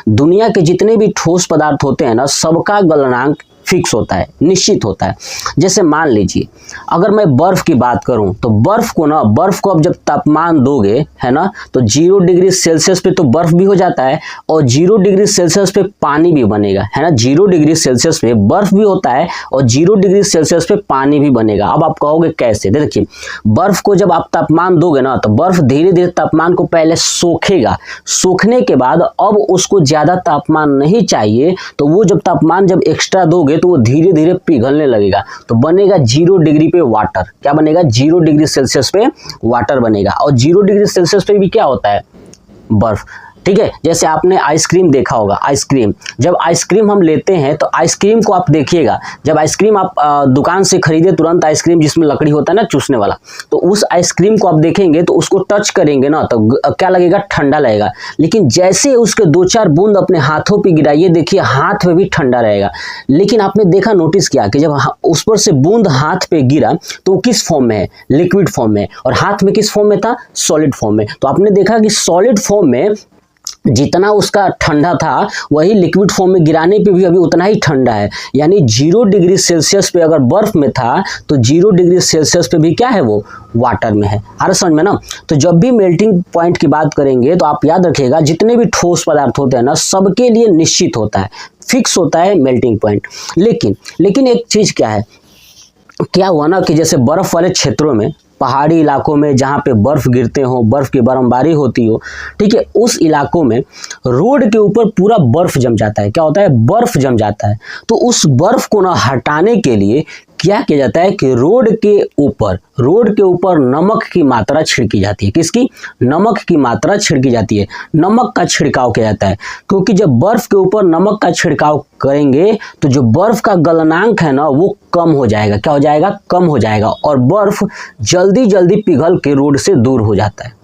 दुनिया के जितने भी ठोस पदार्थ होते हैं ना, सबका गलनांक फिक्स होता है, निश्चित होता है। जैसे मान लीजिए अगर मैं बर्फ की बात करूं तो बर्फ को अब जब तापमान दोगे है ना, तो 0 डिग्री सेल्सियस पे तो बर्फ भी हो जाता है और 0 डिग्री सेल्सियस पे पानी भी बनेगा, है ना। 0 डिग्री सेल्सियस पे बर्फ भी होता है और 0 डिग्री सेल्सियस पे पानी भी बनेगा। अब आप कहोगे कैसे? देखिए, बर्फ को जब आप तापमान दोगे ना, तो बर्फ धीरे धीरे तापमान को पहले सोखेगा, सोखने के बाद अब उसको ज्यादा तापमान नहीं चाहिए, तो वो जब तापमान जब एक्स्ट्रा दोगे तो वो धीरे धीरे पिघलने लगेगा, तो बनेगा 0 डिग्री पे वाटर। क्या बनेगा? 0 डिग्री सेल्सियस पे वाटर बनेगा। और 0 डिग्री सेल्सियस पे भी क्या होता है? बर्फ। ठीक है, जैसे आपने आइसक्रीम देखा होगा, आइसक्रीम जब आइसक्रीम हम लेते हैं तो आइसक्रीम को आप देखिएगा, जब आइसक्रीम आप दुकान से खरीदे तुरंत आइसक्रीम जिसमें लकड़ी होता है ना चूसने वाला, तो उस आइसक्रीम को आप देखेंगे तो उसको टच करेंगे ना तो क्या लगेगा? ठंडा लगेगा। लेकिन जैसे उसके 2-4 बूंद अपने हाथों पे गिराइए, देखिए हाथ में भी ठंडा रहेगा। लेकिन आपने देखा, नोटिस किया कि जब उस पर से बूंद हाथ पे गिरा तो वो किस फॉर्म में है? लिक्विड फॉर्म में। और हाथ में किस फॉर्म में था? सॉलिड फॉर्म में। तो आपने देखा कि सॉलिड फॉर्म में जितना उसका ठंडा था वही लिक्विड फॉर्म में गिराने पे भी अभी उतना ही ठंडा है। यानी 0 डिग्री सेल्सियस पे अगर बर्फ में था तो 0 डिग्री सेल्सियस पे भी क्या है? वो वाटर में है। हर समझ में ना। तो जब भी मेल्टिंग पॉइंट की बात करेंगे तो आप याद रखिएगा, जितने भी ठोस पदार्थ होते हैं ना, सबके लिए निश्चित होता है, फिक्स होता है मेल्टिंग पॉइंट। लेकिन एक चीज क्या है, क्या हुआ ना कि जैसे बर्फ वाले क्षेत्रों में, पहाड़ी इलाकों में जहाँ पे बर्फ गिरते हो, बर्फ की बर्फबारी होती हो, ठीक है, उस इलाकों में रोड के ऊपर पूरा बर्फ जम जाता है। क्या होता है? बर्फ जम जाता है। तो उस बर्फ को ना हटाने के लिए क्या किया जाता है कि रोड के ऊपर नमक की मात्रा छिड़की जाती है। किसकी? नमक की मात्रा छिड़की जाती है। नमक का छिड़काव किया जाता है, क्योंकि जब बर्फ के ऊपर नमक का छिड़काव करेंगे तो जो बर्फ का गलनांक है ना वो कम हो जाएगा। क्या हो जाएगा? कम हो जाएगा, और बर्फ जल्दी जल्दी पिघल के रोड से दूर हो जाता है।